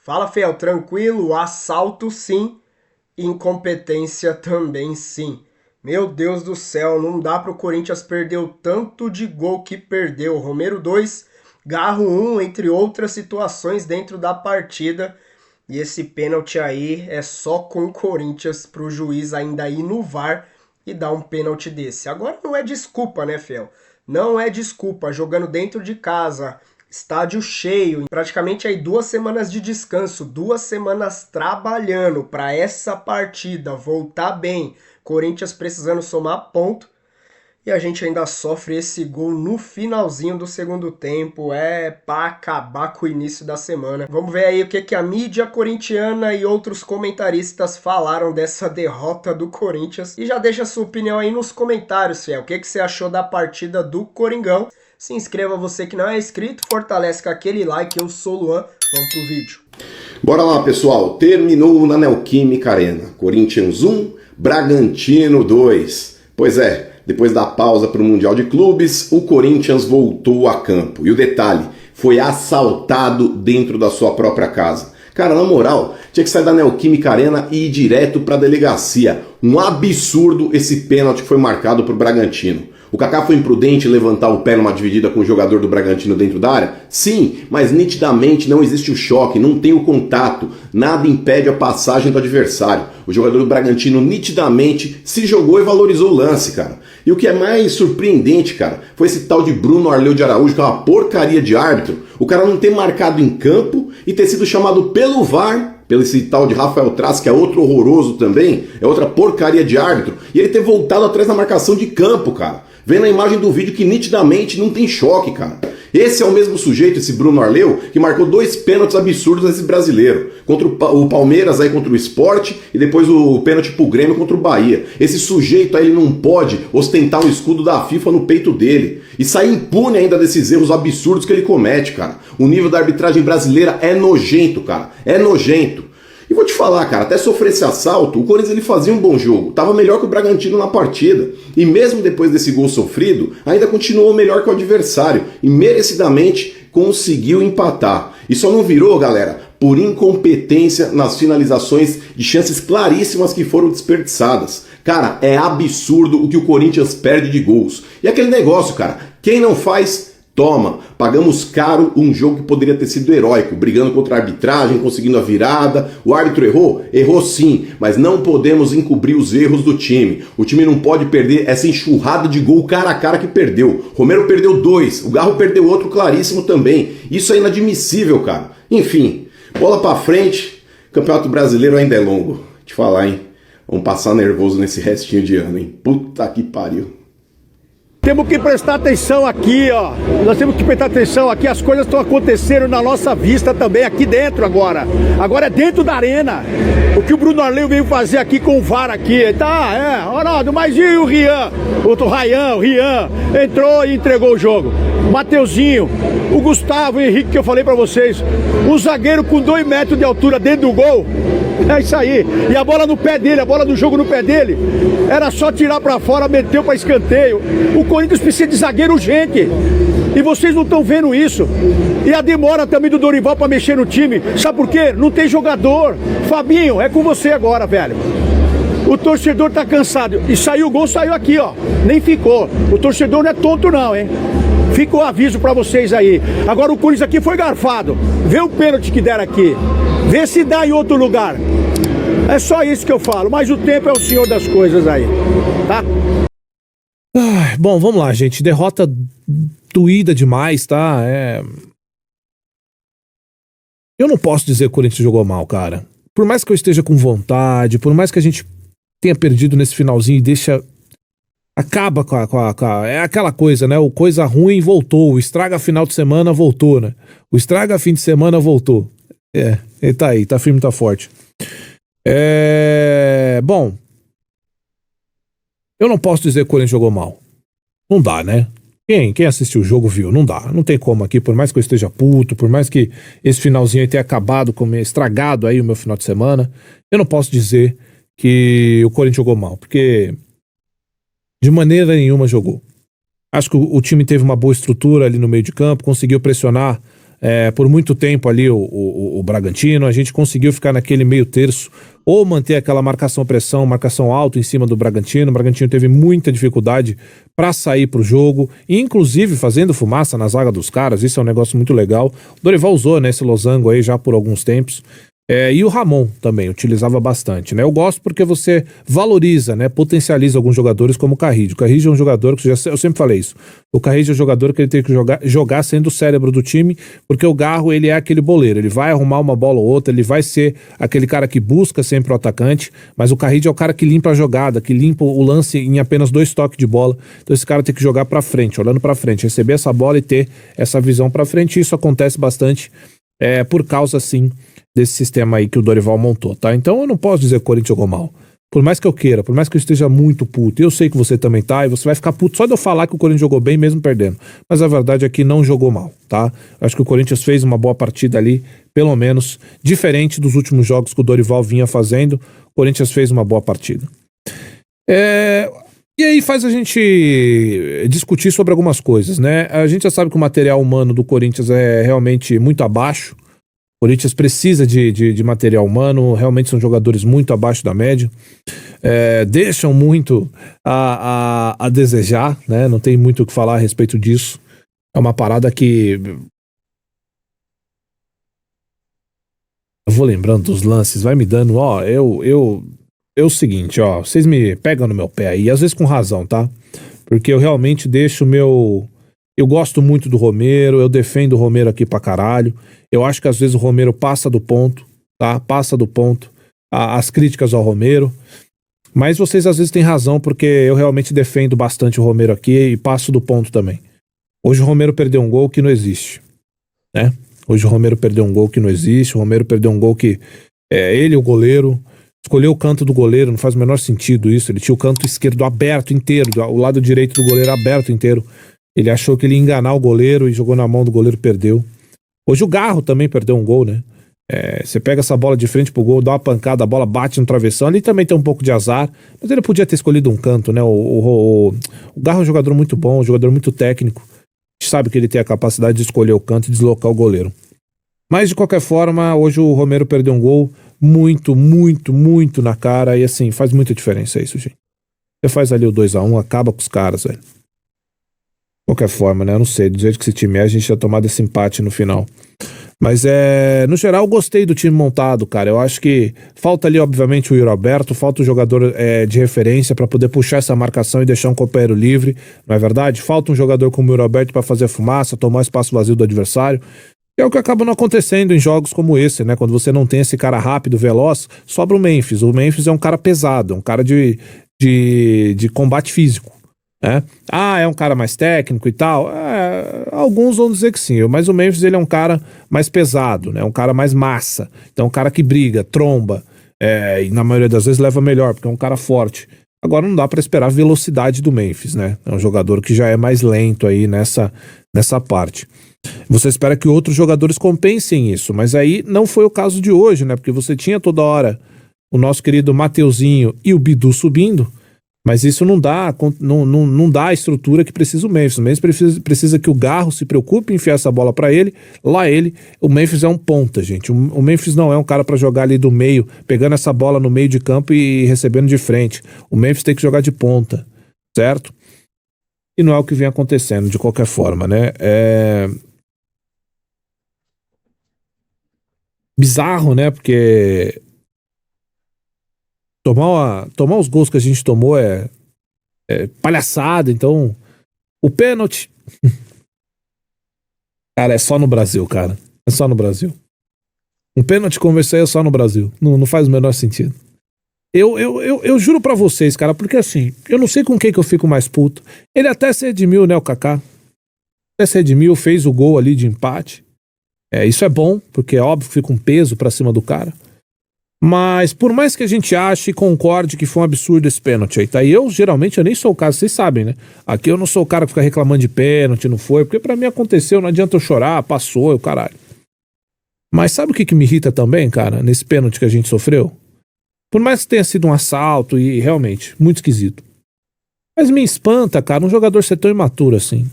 Fala, Fel, tranquilo? Assalto sim, incompetência também sim. Meu Deus do céu, não dá pro Corinthians perder o tanto de gol que perdeu. Romero 2, Garro 1, entre outras situações dentro da partida. E esse pênalti aí é só com o Corinthians pro juiz ainda ir no VAR e dar um pênalti desse. Agora não é desculpa, né, Fel? Não é desculpa. Jogando dentro de casa, estádio cheio, praticamente aí 2 semanas de descanso, 2 semanas trabalhando para essa partida voltar bem. Corinthians precisando somar ponto. E a gente ainda sofre esse gol no finalzinho do segundo tempo. É para acabar com o início da semana. Vamos ver aí o que a mídia corintiana e outros comentaristas falaram dessa derrota do Corinthians. E já deixa a sua opinião aí nos comentários, Fiel. O que você achou da partida do Coringão? Se inscreva você que não é inscrito, fortalece com aquele like. Eu sou o Luan, vamos pro vídeo. Bora lá, pessoal. Terminou na Neoquímica Arena. Corinthians 1, Bragantino 2. Pois é, depois da pausa para o Mundial de Clubes, o Corinthians voltou a campo. E o detalhe, foi assaltado dentro da sua própria casa. Cara, na moral, tinha que sair da Neoquímica Arena e ir direto para a delegacia. Um absurdo esse pênalti que foi marcado para o Bragantino. O Kaká foi imprudente em levantar o pé numa dividida com o jogador do Bragantino dentro da área? Sim, mas nitidamente não existe o choque, não tem o contato, nada impede a passagem do adversário. O jogador do Bragantino nitidamente se jogou e valorizou o lance, cara. E o que é mais surpreendente, cara, foi esse tal de Bruno Arleu de Araújo, que é uma porcaria de árbitro, o cara não ter marcado em campo e ter sido chamado pelo VAR, pelo esse tal de Rafael Traz, que é outro horroroso também, é outra porcaria de árbitro, e ele ter voltado atrás na marcação de campo, cara. Vendo a imagem do vídeo que nitidamente não tem choque, cara. Esse é o mesmo sujeito, esse Bruno Arleu, que marcou 2 pênaltis absurdos nesse brasileiro. Contra o Palmeiras, aí contra o Sport, e depois o pênalti pro Grêmio contra o Bahia. Esse sujeito aí, ele não pode ostentar o escudo da FIFA no peito dele. E sair impune ainda desses erros absurdos que ele comete, cara. O nível da arbitragem brasileira é nojento, cara. É nojento. E vou te falar, cara, até sofrer esse assalto, o Corinthians ele fazia um bom jogo, tava melhor que o Bragantino na partida, e mesmo depois desse gol sofrido, ainda continuou melhor que o adversário, e merecidamente conseguiu empatar. E só não virou, galera, por incompetência nas finalizações de chances claríssimas que foram desperdiçadas. Cara, é absurdo o que o Corinthians perde de gols. E aquele negócio, cara, quem não faz... toma, pagamos caro um jogo que poderia ter sido heróico, brigando contra a arbitragem, conseguindo a virada. O árbitro errou? Errou sim, mas não podemos encobrir os erros do time. O time não pode perder essa enxurrada de gol cara a cara que perdeu. Romero perdeu 2, o Garro perdeu outro claríssimo também. Isso é inadmissível, cara. Enfim, bola pra frente, Campeonato Brasileiro ainda é longo. Te falar, hein? Vamos passar nervoso nesse restinho de ano, hein? Puta que pariu. Temos que prestar atenção aqui, ó. Nós temos que prestar atenção aqui. As coisas estão acontecendo na nossa vista também, aqui dentro agora. Agora é dentro da arena. O que o Bruno Arleu veio fazer aqui com o VAR aqui. Tá, Ronaldo, mas e o Rian? O Rian entrou e entregou o jogo. Mateuzinho, o Gustavo, o Henrique, que eu falei pra vocês. O zagueiro com 2 metros de altura dentro do gol. É isso aí. E a bola no pé dele, a bola do jogo no pé dele. Era só tirar pra fora, meteu pra escanteio. O Corinthians precisa de zagueiro urgente. E vocês não estão vendo isso. E a demora também do Dorival pra mexer no time. Sabe por quê? Não tem jogador. Fabinho, é com você agora, velho. O torcedor tá cansado. E saiu o gol, saiu aqui, ó. Nem ficou. O torcedor não é tonto não, hein? Fica o aviso pra vocês aí. Agora o Corinthians aqui foi garfado. Vê o pênalti que deram aqui. Vê se dá em outro lugar. É só isso que eu falo. Mas o tempo é o senhor das coisas aí. Tá? Bom, vamos lá, gente. Derrota doída demais, tá? Eu não posso dizer que o Corinthians jogou mal, cara. Por mais que eu esteja com vontade, por mais que a gente tenha perdido nesse finalzinho e deixa... Acaba com a... É aquela coisa, né? O coisa ruim voltou. O estraga final de semana voltou, né? O estraga fim de semana voltou. Ele tá aí. Tá firme, tá forte. Bom... Eu não posso dizer que o Corinthians jogou mal. Não dá, né? Quem assistiu o jogo viu. Não dá. Não tem como aqui, por mais que eu esteja puto, por mais que esse finalzinho aí tenha acabado, estragado aí o meu final de semana, eu não posso dizer que o Corinthians jogou mal, porque de maneira nenhuma jogou. Acho que o time teve uma boa estrutura ali no meio de campo, conseguiu pressionar por muito tempo ali o Bragantino, a gente conseguiu ficar naquele meio terço, ou manter aquela marcação-pressão, marcação alta em cima do Bragantino. O Bragantino teve muita dificuldade para sair pro jogo, inclusive fazendo fumaça na zaga dos caras. Isso é um negócio muito legal. O Dorival usou, né, esse losango aí já por alguns tempos. E o Ramon também utilizava bastante, né? Eu gosto porque você valoriza, né? Potencializa alguns jogadores como o Carrillo. O Carrillo é um jogador que eu sempre falei isso. O Carrillo é um jogador que ele tem que jogar sendo o cérebro do time, porque o Garro, ele é aquele boleiro. Ele vai arrumar uma bola ou outra, ele vai ser aquele cara que busca sempre o atacante, mas o Carrillo é o cara que limpa a jogada, que limpa o lance em apenas 2 toques de bola. Então esse cara tem que jogar pra frente, olhando pra frente, receber essa bola e ter essa visão pra frente. Isso acontece bastante por causa, sim, desse sistema aí que o Dorival montou, tá? Então eu não posso dizer que o Corinthians jogou mal. Por mais que eu queira, por mais que eu esteja muito puto, eu sei que você também tá, e você vai ficar puto só de eu falar que o Corinthians jogou bem mesmo perdendo. Mas a verdade é que não jogou mal, tá? Acho que o Corinthians fez uma boa partida ali, pelo menos, diferente dos últimos jogos que o Dorival vinha fazendo, o Corinthians fez uma boa partida. E aí faz a gente discutir sobre algumas coisas, né? A gente já sabe que o material humano do Corinthians é realmente muito abaixo. O Corinthians precisa de material humano, realmente são jogadores muito abaixo da média, deixam muito a desejar, né? Não tem muito o que falar a respeito disso. É uma parada que... Eu vou lembrando dos lances, vai me dando, ó, é o seguinte, ó, vocês me pegam no meu pé aí, às vezes com razão, tá? Porque eu realmente deixo eu gosto muito do Romero, eu defendo o Romero aqui pra caralho. Eu acho que às vezes o Romero passa do ponto, tá? Passa do ponto. As críticas ao Romero. Mas vocês às vezes têm razão, porque eu realmente defendo bastante o Romero aqui e passo do ponto também. Hoje o Romero perdeu um gol que não existe, né? Hoje o Romero perdeu um gol que não existe. O Romero perdeu um gol que ele, o goleiro, escolheu o canto do goleiro, não faz o menor sentido isso. Ele tinha o canto esquerdo aberto inteiro, o lado direito do goleiro aberto inteiro. Ele achou que ele ia enganar o goleiro e jogou na mão do goleiro, perdeu. Hoje o Garro também perdeu um gol, né? Você pega essa bola de frente pro gol, dá uma pancada, a bola bate no travessão, ali também tem um pouco de azar, mas ele podia ter escolhido um canto, né? O Garro é um jogador muito bom, um jogador muito técnico. A gente sabe que ele tem a capacidade de escolher o canto e deslocar o goleiro. Mas de qualquer forma, hoje o Romero perdeu um gol muito, muito, muito na cara e assim, faz muita diferença isso, gente. Você faz ali o 2-1, acaba com os caras, velho. Qualquer forma, né? Eu não sei, do jeito que esse time a gente tinha tomado esse empate no final. Mas no geral, eu gostei do time montado, cara. Eu acho que falta ali, obviamente, o Yuri Alberto, falta o jogador de referência para poder puxar essa marcação e deixar um companheiro livre, não é verdade? Falta um jogador como o Yuri Alberto para fazer fumaça, tomar espaço vazio do adversário. É o que acaba não acontecendo em jogos como esse, né? Quando você não tem esse cara rápido, veloz, sobra o Memphis. O Memphis é um cara pesado, um cara de combate físico. É um cara mais técnico e tal. Alguns vão dizer que sim, mas o Memphis ele é um cara mais pesado, né? Um cara mais massa. Então um cara que briga, tromba, e na maioria das vezes leva melhor, porque é um cara forte. Agora não dá pra esperar a velocidade do Memphis, né? É um jogador que já é mais lento aí nessa parte. Você espera que outros jogadores compensem isso, mas aí não foi o caso de hoje, né? Porque você tinha toda hora o nosso querido Mateuzinho e o Bidu subindo. Mas isso não dá a estrutura que precisa o Memphis. O Memphis precisa que o Garro se preocupe em enfiar essa bola pra ele. O Memphis é um ponta, gente. O Memphis não é um cara pra jogar ali do meio, pegando essa bola no meio de campo e recebendo de frente. O Memphis tem que jogar de ponta, certo? E não é o que vem acontecendo, de qualquer forma, né? Bizarro, né? Porque tomar os gols que a gente tomou é palhaçada. Então, o pênalti cara, é só no Brasil, cara. É só no Brasil. Um pênalti como esse aí é só no Brasil. Não faz o menor sentido. Eu juro pra vocês, cara, porque assim, eu não sei com quem que eu fico mais puto. Ele até se redimiu, né, o Kaká? Até se redimiu, fez o gol ali de empate. Isso é bom, porque é óbvio que fica um peso pra cima do cara. Mas por mais que a gente ache e concorde que foi um absurdo esse pênalti aí, tá? E eu geralmente nem sou o cara, vocês sabem, né? Aqui eu não sou o cara que fica reclamando de pênalti, não foi, porque pra mim aconteceu, não adianta eu chorar, passou, o caralho. Mas sabe o que me irrita também, cara, nesse pênalti que a gente sofreu? Por mais que tenha sido um assalto e realmente, muito esquisito. Mas me espanta, cara, um jogador ser tão imaturo assim.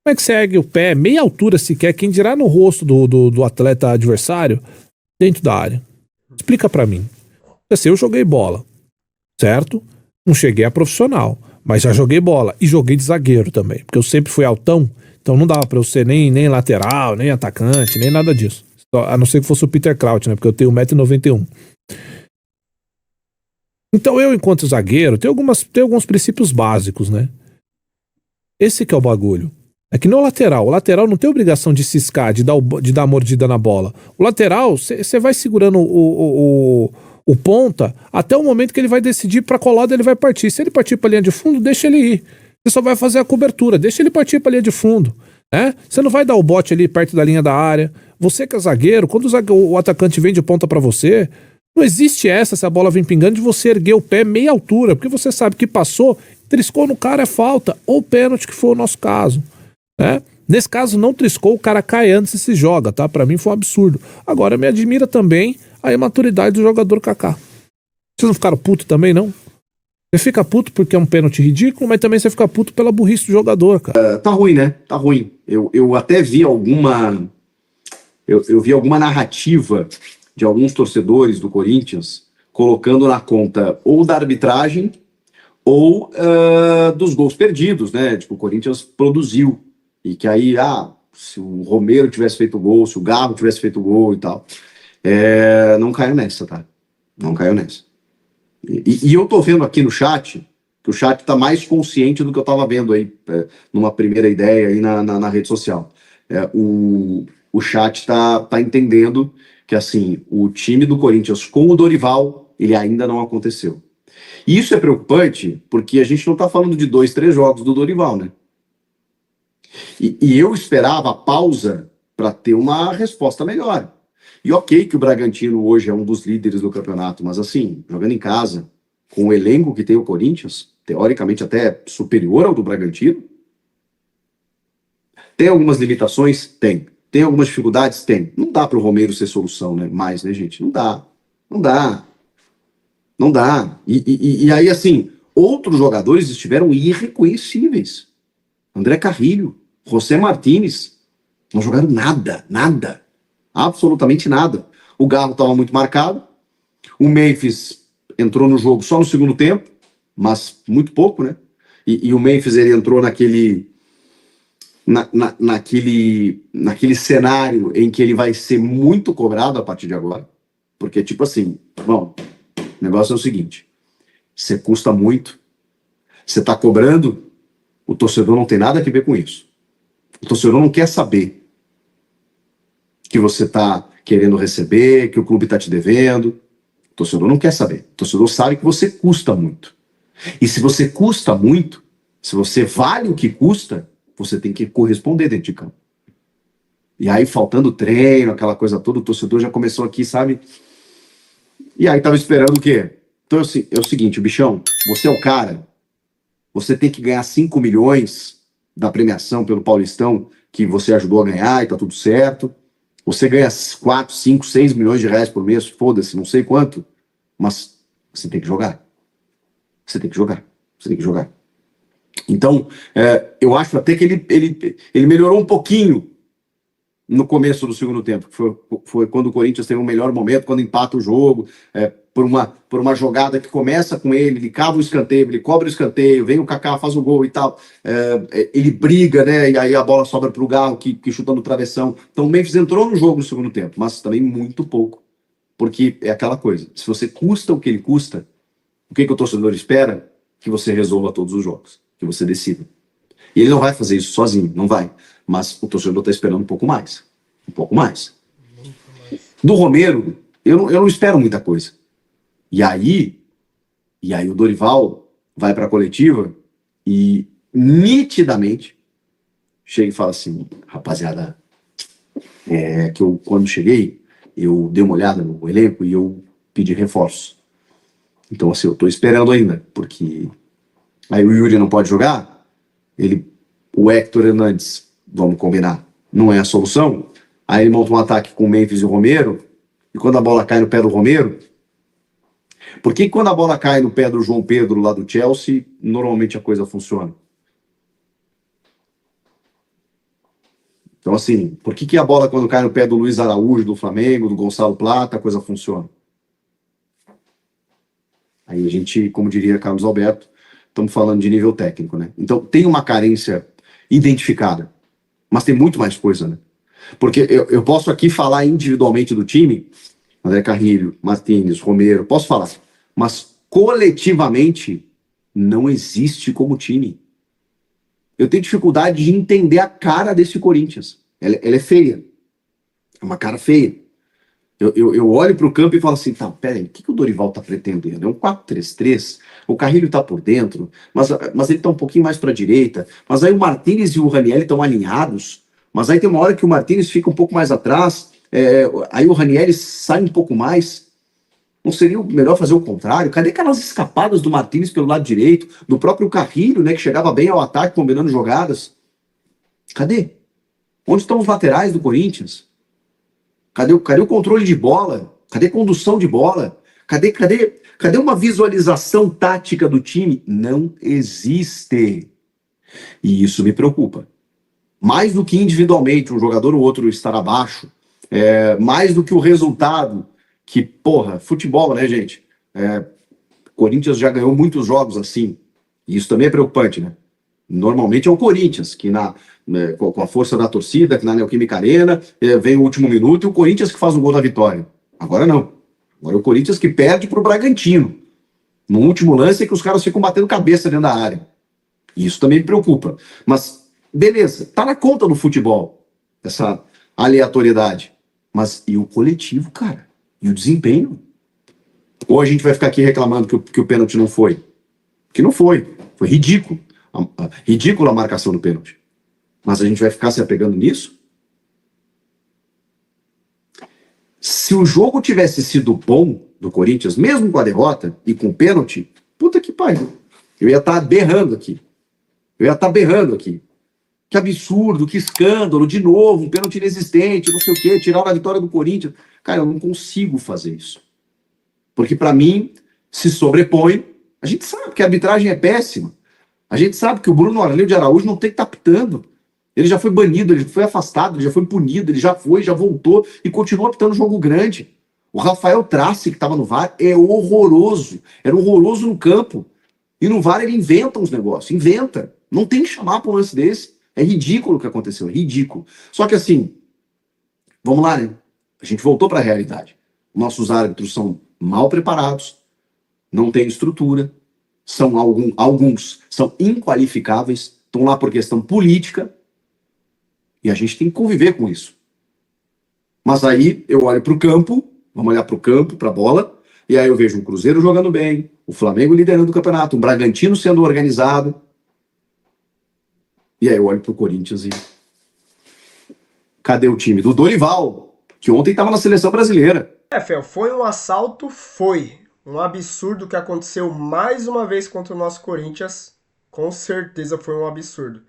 Como é que você ergue o pé, meia altura sequer, quem dirá no rosto do atleta adversário, dentro da área? Explica pra mim. Assim, eu joguei bola, certo? Não cheguei a profissional, mas já joguei bola. E joguei de zagueiro também, porque eu sempre fui altão, então não dava pra eu ser nem lateral, nem atacante, nem nada disso. A não ser que fosse o Peter Crouch, né? Porque eu tenho 1,91 m. Então eu, enquanto zagueiro, tenho alguns princípios básicos, né? Esse que é o bagulho. É que no lateral, o lateral não tem obrigação de ciscar, de dar mordida na bola. O lateral, você vai segurando o ponta até o momento que ele vai decidir pra qual lado ele vai partir. Se ele partir pra linha de fundo, deixa ele ir. Você só vai fazer a cobertura, deixa ele partir pra linha de fundo. Né? Você não vai dar o bote ali perto da linha da área. Você que é zagueiro, quando o atacante vem de ponta pra você, não existe essa, se a bola vem pingando, de você erguer o pé meia altura, porque você sabe que passou, triscou no cara, é falta, ou pênalti, que foi o nosso caso. Né? Nesse caso, não triscou, o cara cai antes e se joga, tá? Pra mim foi um absurdo. Agora, me admira também a imaturidade do jogador Kaká. Vocês não ficaram putos também, não? Você fica puto porque é um pênalti ridículo, mas também você fica puto pela burrice do jogador, cara. Tá ruim, né? Tá ruim. Eu até vi alguma... Eu vi alguma narrativa de alguns torcedores do Corinthians colocando na conta ou da arbitragem ou dos gols perdidos, né? Tipo, o Corinthians produziu. E que aí, se o Romero tivesse feito gol, se o Garro tivesse feito gol e tal. Não caiu nessa, tá? Não caiu nessa. E eu tô vendo aqui no chat, que o chat tá mais consciente do que eu tava vendo aí, numa primeira ideia aí na rede social. O chat tá entendendo que, assim, o time do Corinthians com o Dorival, ele ainda não aconteceu. E isso é preocupante, porque a gente não tá falando de 2, 3 jogos do Dorival, né? E eu esperava a pausa para ter uma resposta melhor. E ok que o Bragantino hoje é um dos líderes do campeonato, mas assim, jogando em casa, com o elenco que tem o Corinthians, teoricamente até superior ao do Bragantino, tem algumas limitações? Tem. Tem algumas dificuldades? Tem. Não dá para o Romero ser solução, né? Mais, né, gente? Não dá. Não dá. Não dá. E aí, assim, outros jogadores estiveram irreconhecíveis. André Carrilho, José Martínez, não jogaram nada, nada. Absolutamente nada. O Garro estava muito marcado. O Memphis entrou no jogo só no segundo tempo, mas muito pouco, né? E o Memphis, ele entrou naquele cenário em que ele vai ser muito cobrado a partir de agora. Porque, tipo assim, bom, o negócio é o seguinte: você custa muito, você está cobrando, o torcedor não tem nada a ver com isso. O torcedor não quer saber que você está querendo receber, que o clube está te devendo. O torcedor não quer saber. O torcedor sabe que você custa muito. E se você custa muito, se você vale o que custa, você tem que corresponder dentro de campo. E aí, faltando treino, aquela coisa toda, o torcedor já começou aqui, sabe? E aí tava esperando o quê? Então é o seguinte, bichão, você é o cara, você tem que ganhar 5 milhões da premiação pelo Paulistão, que você ajudou a ganhar e tá tudo certo. Você ganha 4, 5, 6 milhões de reais por mês, foda-se, não sei quanto, mas você tem que jogar. Você tem que jogar. Você tem que jogar. Então, eu acho até que ele melhorou um pouquinho no começo do segundo tempo, que foi quando o Corinthians teve um melhor momento, quando empata o jogo, por uma jogada que começa com ele cava o escanteio, ele cobra o escanteio, vem o Kaká, faz o gol e tal, ele briga, né, e aí a bola sobra para o Garro, que chuta no travessão. Então o Memphis entrou no jogo no segundo tempo, mas também muito pouco, porque é aquela coisa, se você custa o que ele custa, o que o torcedor espera? Que você resolva todos os jogos, que você decida. E ele não vai fazer isso sozinho, não vai. Mas o torcedor está esperando um pouco mais. Um pouco mais. Do Romero, eu não espero muita coisa. E aí o Dorival vai para a coletiva e nitidamente chega e fala assim: rapaziada, que eu, quando cheguei, eu dei uma olhada no elenco e eu pedi reforço. Então, assim, eu tô esperando ainda, porque aí o Yuri não pode jogar, o Héctor Hernandes, vamos combinar, não é a solução. Aí ele monta um ataque com o Memphis e o Romero, e quando a bola cai no pé do Romero, porque quando a bola cai no pé do João Pedro lá do Chelsea, normalmente a coisa funciona. Então, assim, por que a bola, quando cai no pé do Luiz Araújo, do Flamengo, do Gonçalo Plata, a coisa funciona? Aí a gente, como diria Carlos Alberto, estamos falando de nível técnico, né? Então, tem uma carência identificada, mas tem muito mais coisa, né? Porque eu posso aqui falar individualmente do time, André Carrilho, Martínez, Romero, posso falar, mas coletivamente não existe como time. Eu tenho dificuldade de entender a cara desse Corinthians. Ela é feia. É uma cara feia. Eu olho para o campo e falo assim, tá, peraí, o que o Dorival tá pretendendo? É um 4-3-3, o Carrilho tá por dentro, mas ele tá um pouquinho mais para a direita, mas aí o Martínez e o Ranieri estão alinhados, mas aí tem uma hora que o Martínez fica um pouco mais atrás, aí o Ranieri sai um pouco mais. Não seria melhor fazer o contrário? Cadê aquelas escapadas do Martínez pelo lado direito, do próprio Carrilho, né, que chegava bem ao ataque, combinando jogadas? Cadê? Onde estão os laterais do Corinthians? Cadê o controle de bola? Cadê a condução de bola? Cadê uma visualização tática do time? Não existe. E isso me preocupa. Mais do que individualmente um jogador ou outro estar abaixo, mais do que o resultado, que, porra, futebol, né, gente? Corinthians já ganhou muitos jogos assim. E isso também é preocupante, né? Normalmente é o Corinthians, que com a força da torcida, que na Neoquímica Arena, vem o último minuto e o Corinthians que faz o gol da vitória. Agora não. Agora é o Corinthians que perde para o Bragantino. No último lance é que os caras ficam batendo cabeça dentro da área. E isso também me preocupa. Mas, beleza, tá na conta do futebol, essa aleatoriedade. Mas e o coletivo, cara? E o desempenho? Ou a gente vai ficar aqui reclamando que o pênalti não foi? Que não foi. Foi ridículo. Ridícula a marcação do pênalti. Mas a gente vai ficar se apegando nisso? Se o jogo tivesse sido bom do Corinthians, mesmo com a derrota e com o pênalti, puta que pariu. Eu ia estar berrando aqui. Que absurdo, que escândalo, de novo, um pênalti inexistente, não sei o quê, tirar a vitória do Corinthians. Cara, eu não consigo fazer isso. Porque para mim, se sobrepõe, a gente sabe que a arbitragem é péssima. A gente sabe que o Bruno Arleu de Araújo não tem que estar apitando. Ele já foi banido, ele foi afastado, ele já foi punido, ele já foi, já voltou e continua apitando jogo grande. O Rafael Trace, que estava no VAR, é horroroso. Era horroroso no campo. E no VAR ele inventa uns negócios, inventa. Não tem que chamar para um lance desse. É ridículo o que aconteceu, é ridículo. Só que assim, vamos lá, né? A gente voltou para a realidade. Nossos árbitros são mal preparados, não têm estrutura, alguns são inqualificáveis, estão lá por questão política, e a gente tem que conviver com isso. Mas aí eu olho para o campo, vamos olhar para o campo, para a bola, e aí eu vejo um Cruzeiro jogando bem, o Flamengo liderando o campeonato, um Bragantino sendo organizado, e aí eu olho para o Corinthians e cadê o time do Dorival, que ontem estava na seleção brasileira? Fel, foi um assalto? Foi. Um absurdo que aconteceu mais uma vez contra o nosso Corinthians. Com certeza foi um absurdo.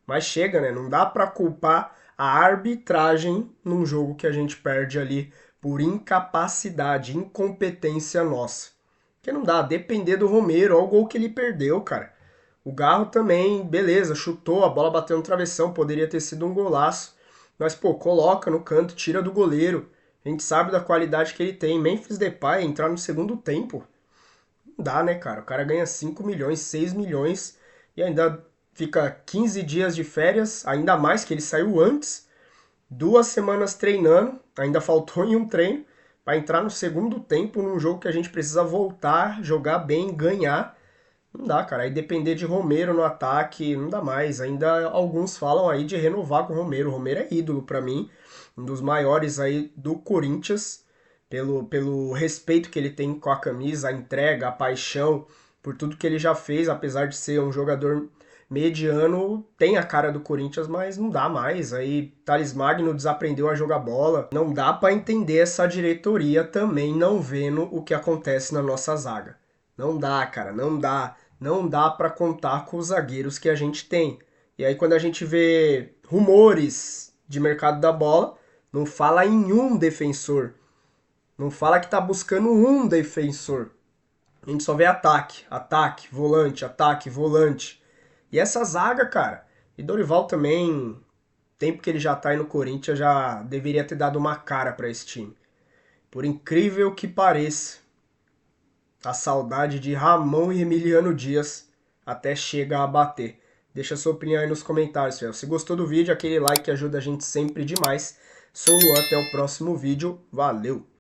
Mas chega, né? Não dá pra culpar a arbitragem num jogo que a gente perde ali por incapacidade, incompetência nossa. Porque não dá, depender do Romero, olha o gol que ele perdeu, cara. O Garro também, beleza, chutou, a bola bateu no travessão, poderia ter sido um golaço. Mas, pô, coloca no canto, tira do goleiro. A gente sabe da qualidade que ele tem. Memphis Depay entrar no segundo tempo. Não dá, né, cara? O cara ganha 5 milhões, 6 milhões e ainda fica 15 dias de férias, ainda mais que ele saiu antes, 2 semanas treinando, ainda faltou em um treino, para entrar no segundo tempo num jogo que a gente precisa voltar, jogar bem, ganhar. Não dá, cara. Aí depender de Romero no ataque, não dá mais. Ainda alguns falam aí de renovar com o Romero. O Romero é ídolo pra mim, um dos maiores aí do Corinthians, pelo respeito que ele tem com a camisa, a entrega, a paixão, por tudo que ele já fez, apesar de ser um jogador mediano, tem a cara do Corinthians, mas não dá mais. Aí Thales Magno desaprendeu a jogar bola. Não dá pra entender essa diretoria também não vendo o que acontece na nossa zaga. Não dá, cara, não dá. Não dá pra contar com os zagueiros que a gente tem. E aí quando a gente vê rumores de mercado da bola, não fala em um defensor. Não fala que tá buscando um defensor. A gente só vê ataque, ataque, volante, ataque, volante. E essa zaga, cara, e Dorival também tempo que ele já tá aí no Corinthians, já deveria ter dado uma cara para esse time. Por incrível que pareça, a saudade de Ramon e Emiliano Dias até chega a bater. Deixa sua opinião aí nos comentários, Fel. Se gostou do vídeo, aquele like ajuda a gente sempre demais. Sou o Luan, até o próximo vídeo. Valeu!